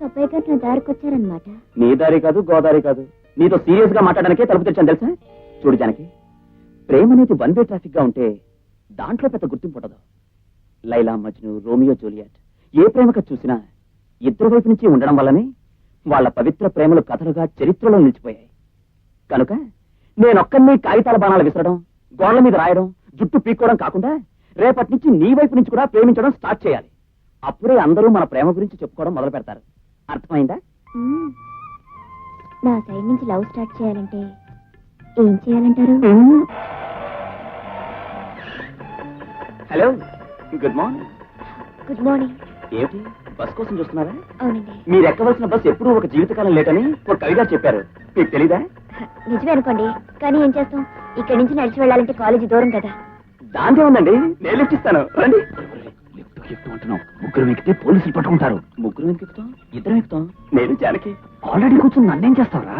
అబ్బాయి గారు నా దారికి వచ్చారనమాట. నీ దారి కాదు, గోదారి కాదు, నీతో సీరియస్ గా మాట్లాడడానికే తలుపు తెచ్చాను తెలుసా. చూడు జానకి, ప్రేమ అనేది వన్ వే ట్రాఫిక్ గా ఉంటే దాంట్లో పెద్ద గుర్తింపు ఉండదు. లైలా మజ్ను, రోమియో జూలియట్ ఏ ప్రేమక చూసినా ఇద్దరు వైపు నుంచి ఉండడం వల్లనే వాళ్ళ పవిత్ర ప్రేమలు కథలుగా చరిత్రలో నిలిచిపోయాయి. కనుక నేనొక్కడిని కాగితాల బాణాలు విసరడం, గోళ్ల మీద రాయడం, జుట్టు పీక్కోవడం కాకుండా రేపటి నుంచి నీ వైపు నుంచి కూడా ప్రేమించడం స్టార్ట్ చేయాలి. అప్పుడే అందరూ మన ప్రేమ గురించి చెప్పుకోవడం మొదలు పెడతారు. అర్థమైందా? నా సైడ్ నుంచి లవ్ స్టార్ట్ చేయాలంటే ఏం చేయాలంటారు? Hello, good morning. Good morning. ఏమిటి బస్ కోసం చూస్తున్నారా? అవునండి. మీరు ఎక్కవలసిన బస్ ఎప్పుడూ ఒక జీవితకాలం లేట్ అని ఒక కవి గారు చెప్పారు. మీకు తెలీదా? నిజమే అనుకోండి, కానీ ఏం చేస్తాం, ఇక్కడి నుంచి నడిచి వెళ్ళాలంటే కాలేజీ దూరం కదా. దాంతే ఉందండి, నేను లిఫ్ట్ ఇస్తాను, రండి. లిఫ్ట్ అంటున్నాం, ముగ్గురు ఎక్కితే పోలీసులు పట్టుకుంటారు. ముగ్గురు ఎందుకు ఎక్కుతాం? ఇద్దరం ఎక్కుతాం. నేను జానకి. ఆల్రెడీ కూర్చొని నన్నేం చేస్తావురా?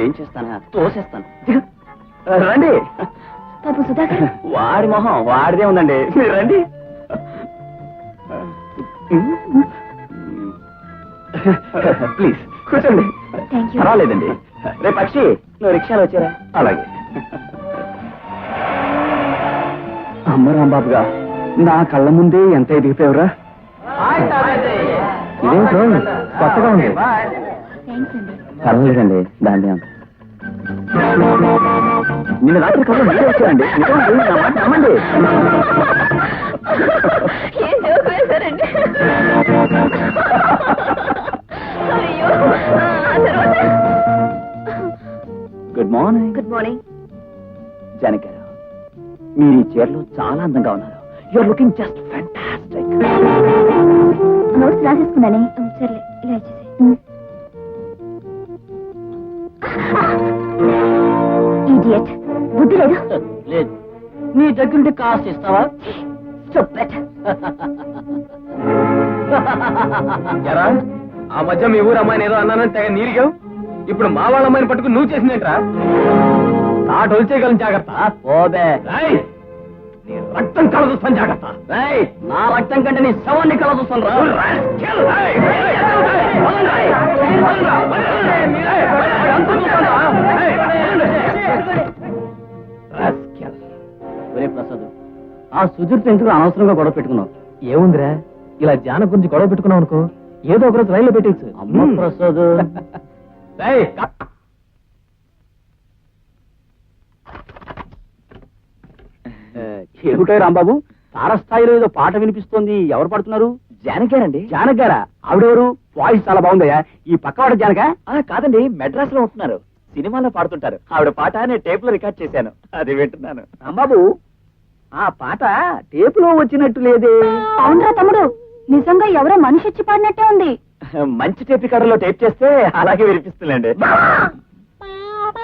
ఏం చేస్తానా? తోసేస్తాను. రండి. పాపం సుధాకర్. వాడి మొహం వాడిదే ఉందండి, మీరు రండి. ప్లీజ్ కూర్చోండి. పర్వాలేదండి. రేపు పక్షి, నువ్వు రిక్షాలో వచ్చారా? అలాగే. అమ్మ రాంబాబుగా నా కళ్ళ ముందే ఎంత ఎదిగిపోయావురా. ఇదేంటో కొత్తగా ఉంది. పర్వాలేదండి, దాన్ని నిన్న రాత్రి కళ్ళు మీరే వచ్చారండి. నమ్మండి. Good morning. Good morning. Janaki garu, మీరు ఈ చీరలో చాలా అందంగా ఉన్నారు. You are looking just fantastic. Notes రాసేసుకున్నానే. సర్లే, ఇలా వచ్చేసి. ఇడియట్, బుద్ధి లేదు. లేదు, నీ దగ్గరుంటే కాస్ట్ ఇస్తావా? ఆ మధ్య మీ ఊరు అమ్మాయిని ఏదో అన్నానని తెగ నీరిగావు. ఇప్పుడు మా వాళ్ళ అమ్మాయిని పట్టుకుని నువ్వు చేసినట్రా? తాట వచ్చేయగలను, జాగ్రత్త. పోదే, నీ రక్తం కళ చూస్తాను, జాగ్రత్త. నా రక్తం కంటే నీ శవాన్ని కళ చూస్తాను రా. ప్రసాద్, ఆ సుధీర్తో ఎందుకు అనవసరంగా గొడవ పెట్టుకున్నావు? ఏముందిరా, ఇలా జాన గురించి గొడవ పెట్టుకున్నావు అనుకో, ఏదో ఒకరోజు రైల్లో పెట్టేచ్చు. అమ్మ ప్రసాద్. ఏమిటో రాంబాబు, తారస్థాయిలో ఏదో పాట వినిపిస్తోంది. ఎవరు పాడుతున్నారు? జానగారండి. జానగారా? ఆవిడెవరు? వాయిస్ చాలా బాగుందయ్యా. ఈ పక్కవాడ జానక? కాదండి, మెడ్రాస్ లో ఉంటున్నారు, సినిమాలో పాడుతుంటారు. ఆవిడ పాట నేను టేప్ లో రికార్డ్ చేశాను, అది వింటున్నాను. రాంబాబు, ఆ పాట టేప్ లో వచ్చినట్టు లేదే. అవునరా తమ్ముడు, నిజంగా ఎవరో మనిషి వచ్చి పాడినట్టే ఉంది. మంచి టేప్ రికార్డర్ లో టేప్ చేస్తే అలాగే వినిపిస్తుందండి.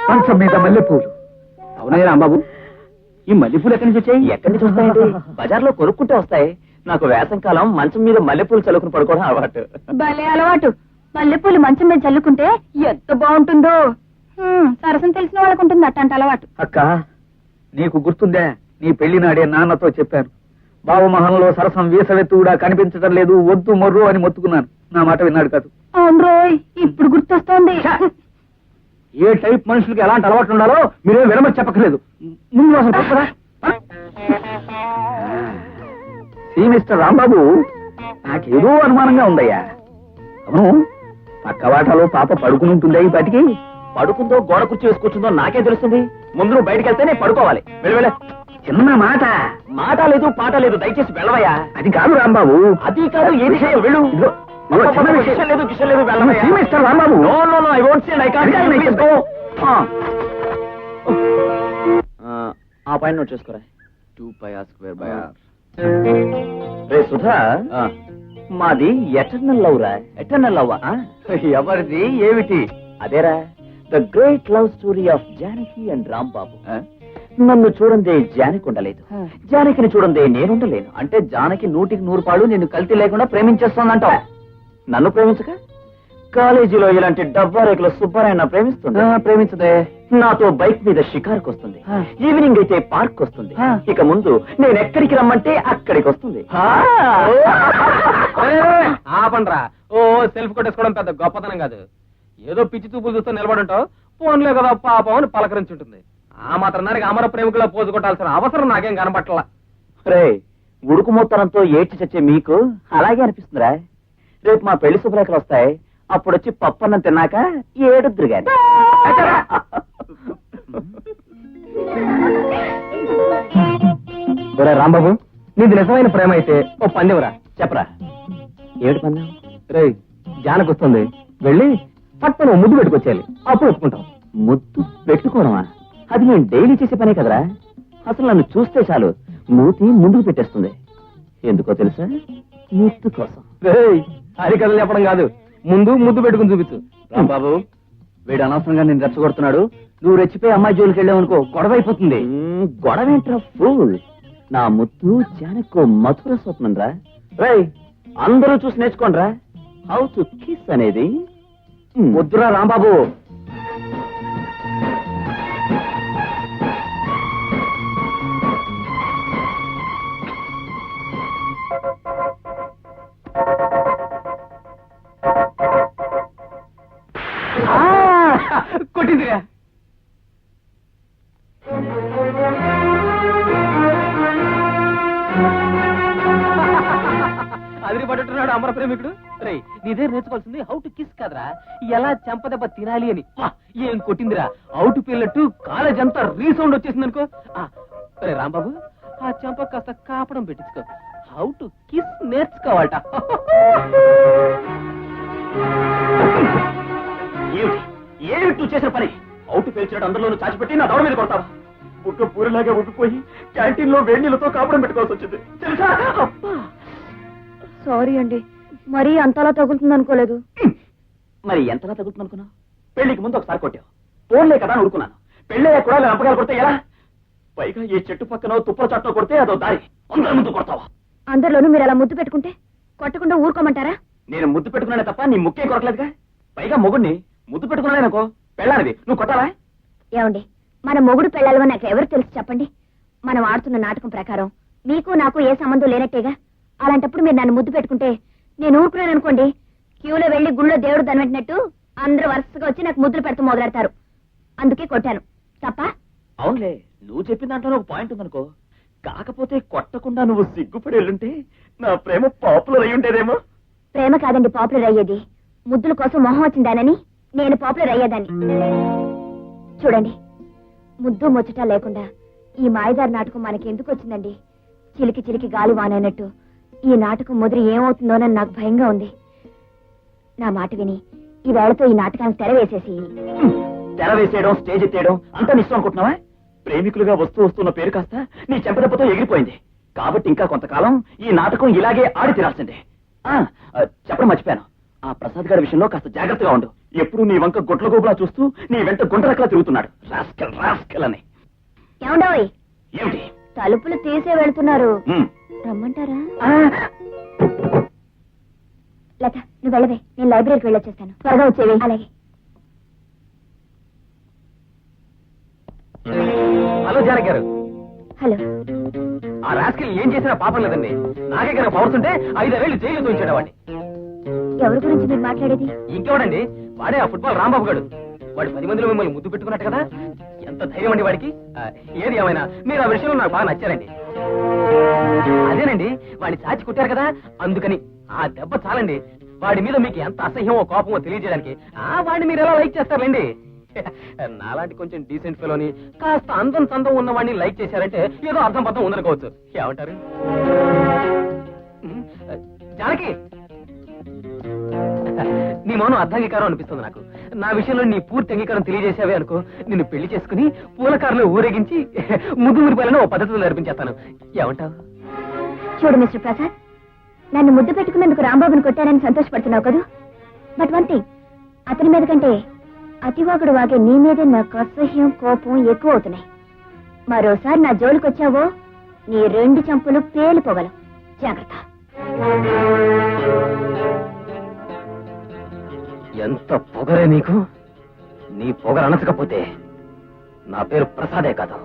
మంచం మీద మల్లెపూలు. అవునయ్య రాంబాబు, ఈ మల్లెపూలు ఎక్కడి నుంచి వచ్చాయి? ఎక్కడి నుంచి వస్తాయండి? బజార్లో కొనుక్కుంటే వస్తాయి. నాకు వేసంకాలం మంచం మీద మల్లెపూలు చల్లుకుని పడుకోవడం అలవాటు. భలే అలవాటు. మల్లెపూలు మంచం మీద చల్లుకుంటే ఎంత బాగుంటుందో. సరసం తెలిసిన వాళ్ళకు ఉంటుంది అట్టంట అలవాటు. అక్క, నీకు గుర్తుందే, నీ పెళ్లి నాడే నాన్నతో చెప్పాను, బావమహంలో సరసం వీసవెత్తుడా కనిపించడం లేదు, వద్దు మొర్రు అని మొత్తుకున్నాను. నా మాట విన్నాడు కాదు. అవును రోయ్, ఇప్పుడు గుర్తొస్తోంది. ఏ టైప్ మనుషులకి ఎలాంటి అలవాట్లు ఉండాలో మీరేం వినమని చెప్పకలేదు. ముందు అసలు చెప్పరా? మిస్టర్ రాంబాబు, నాకేదో అనుమానంగా ఉందయ్యా. అవును, పక్క వాటాలో పాప పడుకుని ఉంటుందా ఈ పాటికి? పడుకుందో గోడ కుర్చీ వేసి కూర్చుందో నాకేం తెలుస్తుంది? ముందు నువ్వు బయటకు వెళ్తే నేను పడుకోవాలి. వెళ్ళ. చిన్న మాట. మాట లేదు, పాట లేదు, దయచేసి వెళ్ళవయ్యా. అది కాదు రాంబాబు. అది కాదు, ఏ విషయం? వెళ్ళు. విషయం లేదు, కిషన్ లేదు, వెళ్ళవయ్యా. Mister Rambabu. No no no, I won't say, I can't. Please go. ఆ పాయింట్ నోట్ చేసుకోరా. 2πr²/r. రే సుధా, మాది ఎటర్నల్ లవ్ రా. Eternal love. ఎవరిది, ఏమిటి? అదేరా, the great love story of Janaki and Rambabu. నన్ను చూడందే జానకి ఉండలేదు, జానకిని చూడందే నేనుండలేను. అంటే జానకి 100కి 100 పాళ్ళు నిన్ను కల్తీ లేకుండా ప్రేమించేస్తోందంటావు. నన్ను ప్రేమించక కాలేజీలో ఇలాంటి డబ్బా రేకుల సుబ్బారాయణ ప్రేమిస్తుంది? ప్రేమించదే. నాతో బైక్ మీద షికార్కి వస్తుంది, ఈవినింగ్ అయితే పార్క్ వస్తుంది. ఇక ముందు నేను ఎక్కడికి రమ్మంటే అక్కడికి వస్తుంది. ఆపండ్రా. ఓ సెల్ఫ్ కొట్టేసుకోవడం పెద్ద గొప్పతనం కాదు. ఏదో పిచ్చి చూపులు చూస్తూ నిలబడుంటావు, ఫోన్లే కదా పాపం అని పలకరించుంటుంది. ఆ మాత్రం దానికి అమర ప్రేమికులా పోజు కొట్టాల్సిన అవసరం నాకేం కనపట్లా. రే, ఉడుకు మొత్తనంతో ఏడ్చి చచ్చే మీకు అలాగే అనిపిస్తుందిరా. రేపు మా పెళ్లి శుభ్రేఖలు వస్తాయి, అప్పుడొచ్చి పప్పన్నం తిన్నాక ఏడుద్దురు గాని. రాంబాబు, నీది నిజమైన ప్రేమ అయితే ఓ పందెవరా చెప్పరా, ఏడు పందెం? రే, జానకు వస్తుంది, వెళ్ళి పట్టును ముద్దు పెట్టుకొచ్చేయాలి, అప్పుడు ఒప్పుకుంటాం. ముద్దు పెట్టుకోవడమా? అది నేను డైలీ చేసే పనే కదరా. అసలు నన్ను చూస్తే చాలు మూతి ముందుకు పెట్టేస్తుంది. ఎందుకో తెలుసా? ముద్దు కోసం. హరికథలు చెప్పడం కాదు, ముందు ముద్దు పెట్టుకుని చూపించు. రాంబాబు, వీడు అనవసరంగా నేను రెచ్చగొడుతున్నాడు. నువ్వు రెచ్చిపోయి అమ్మాయి జోలికి వెళ్ళావనుకో గొడవ అయిపోతుంది. గొడవ ఏంట్రా ఫూల్? నా ముద్దు జానకో మధుర స్వప్నం రా. రేయ్, అందరూ చూసి నేర్చుకోండి రా హౌ టు కిస్ అనేది. వద్దురా రాంబాబు. కొట్టిందిగా. అదిరి పట్టున్నాడు అమర ప్రేమికుడు. రే, నీదే నేర్చుకోవాల్సింది హౌ టు కిస్ కదరా, ఎలా చెంపదెబ్బ తినాలి అని. ఏం కొట్టిందిరా, అవుట్ పిల్లట్టు కాలేజ్ అంతా రీసౌండ్ వచ్చేసింది అనుకో. రే రాంబాబు, ఆ చెంప కాస్త కాపడం పెట్టించుకో. హౌ టు కిస్ నేర్చుకోవాలట. ఏమిటి నువ్వు చేసిన పని? అవుట్ పేల్చినట్టు అందరిలోనూ చాచిపెట్టి నా దౌడ మీద కొడతావా? బుక్క పూరిలాగా ఉబ్బిపోయి క్యాంటీన్ లో వేడినీళ్ళతో కాపడం పెట్టుకోవాల్సి వచ్చింది తెలుసా? సారీ అండి, మరీ అంతలా తగులుతుంది అనుకోలేదు. మరి ఎంతలా తగ్గుతుంది అనుకున్నావు? పెళ్లికి ముందు ఒకసారి కొట్టావు, ఫోన్లే కదా అని ఊరుకున్నాను. పెళ్ళయ్యా కూడా రంపకాయలు కొడితే ఎలా? పైగా ఈ చెట్టు పక్కన తుప్పల చట్టం కొడితే అదో దారి, అందరి ముందు కొడతావా? అందరిలోనూ మీరు అలా ముద్దు పెట్టుకుంటే కొట్టకుండా ఊరుకోమంటారా? నేను ముద్దు పెట్టుకున్నానే తప్ప నీ ముక్కే కొరకలేదుగా. పైగా మొగుడిని ముద్దు పెట్టుకున్నాననుకో, పెళ్ళానిది, నువ్వు కొట్టాలా? ఏమండి, మన మొగుడు పెళ్ళాలో నాకు ఎవరు తెలుసు చెప్పండి? మనం ఆడుతున్న నాటకం ప్రకారం మీకు నాకు ఏ సంబంధం లేనట్టేగా. అలాంటప్పుడు మీరు నన్ను ముద్దు పెట్టుకుంటే నేను ఊరుకున్నాను అనుకోండి, క్యూలో వెళ్లి గుళ్ళో దేవుడు దనవెట్టినట్టు అందరూ వరుసగా వచ్చి నాకు ముద్దులు పెడుతూ మొదలెడతారు. అందుకే కొట్టాను. తప్ప? అవునులే, నువ్వు చెప్పిన దాంట్లో ఒక పాయింట్ ఉందనుకో. కాకపోతే కొట్టకుండా నువ్వు సిగ్గుపడి వెళ్ళుంటే నా ప్రేమ పాపులర్ అయి ఉండేదేమో. ప్రేమ కాదండి పాపులర్ అయ్యేది, ముద్దుల కోసం మొహం వచ్చిందానని నేను పాపులర్ అయ్యేదాన్ని. చూడండి, ముద్దు ముచ్చట లేకుండా ఈ మాయదారి నాటకం మనకి ఎందుకు వచ్చిందండి? చిలికి చిలికి గాలి వానైనట్టు ఈ నాటకం ముదిరి ఏమవుతుందోనని నాకు భయంగా ఉంది. నా మాట విని ఈ వేళతో ఈ నాటకానికి తెర వేసేసి. తెర వేసేయడం, స్టేజ్ ఎత్తేయడం అంతా నిశ్చయం అనుకుంటున్నావా? ప్రేమికులుగా వస్తూ వస్తున్న పేరు కాస్త నీ చెంపదెబ్బతో ఎగిరిపోయింది. కాబట్టి ఇంకా కొంతకాలం ఈ నాటకం ఇలాగే ఆడి తీరాల్సిందే. చెప్పడం మర్చిపోయాను, ఆ ప్రసాద్ గారి విషయంలో కాస్త జాగ్రత్తగా ఉండు. ఎప్పుడు నీ వంక గుట్ల గోపులా చూస్తూ నీ వెంట గుండ్రకలా తిరుగుతున్నాడు. రాస్కెల్ రాస్కెల్ అని. ఏమండోయ్, ఏమిటి? తలుపులు తీసే వెళ్తున్నారు, రమ్మంటారా? లత, నువ్వు వెళ్ళవే, నేను లైబ్రరీకి వెళ్ళొచ్చేస్తాను. త్వరగా వచ్చేవి. అలాగే. హలో జానకి గారు. హలో. ఆ రాస్కెల్ ఏం చేసినా పాపం లేదండి. నాకే కనుక పవర్స్ ఉంటే 5 వేలు జైలు తోయించాడు. ఎవరి గురించి మీరు మాట్లాడేది? ఇంకెవడండి, వాడే ఆ ఫుట్బాల్ రాంబాబు గారు. వాడు 10 మందిలో మిమ్మల్ని ముద్దు పెట్టుకున్నట్టు కదా. ఎంత ధైర్యం అండి వాడికి. ఏది ఏమైనా మీరు ఆ విషయంలో నాకు బాగా నచ్చారండి. అదేనండి, వాడిని చాచి కొట్టారు కదా, అందుకని ఆ దెబ్బ చాలండి. వాడి మీద మీకు ఎంత అసహ్యమో కోపమో తెలియజేయడానికి. వాడిని మీరు ఎలా లైక్ చేస్తారండి? నాలాంటి కొంచెం డీసెంట్ ఫెలోని, కాస్త అందం చందం ఉన్న వాడిని లైక్ చేశారంటే ఏదో అర్థం పర్థం ఉందనుకోవచ్చు. ఏమంటారు? జానకి, నీ మౌనం అర్ధాంగీకారం అనిపిస్తుంది నాకు. నా విషయంలో నీ పూర్తి అంగీకారం తెలియజేసావే అనుకో, నిన్ను పెళ్లి చేసుకుని పూలకారులో ఊరేగించి ముద్దు మురిపాలను ఓ పద్ధతిలో నేర్పించేస్తాను. ఏమంటావు? చూడు మిస్టర్ ప్రసాద్, నన్ను ముద్దు పెట్టుకున్నందుకు రాంబాబుని కొట్టానని సంతోషపడుతున్నావు కదా. బట్ వన్ థింగ్, అతని మీద కంటే అతివాగుడు వాగే నీ మీదే నాకు అసహ్యం కోపం ఎక్కువ అవుతున్నాయి. మరోసారి నా జోలికి వచ్చావో నీ 2 చంపులు పేలిపోగలవు. జాగ్రత్త. ఎంత పొగరే నీకు. నీ పొగర అనచకపోతే నా పేరు ప్రసాదే కాదు.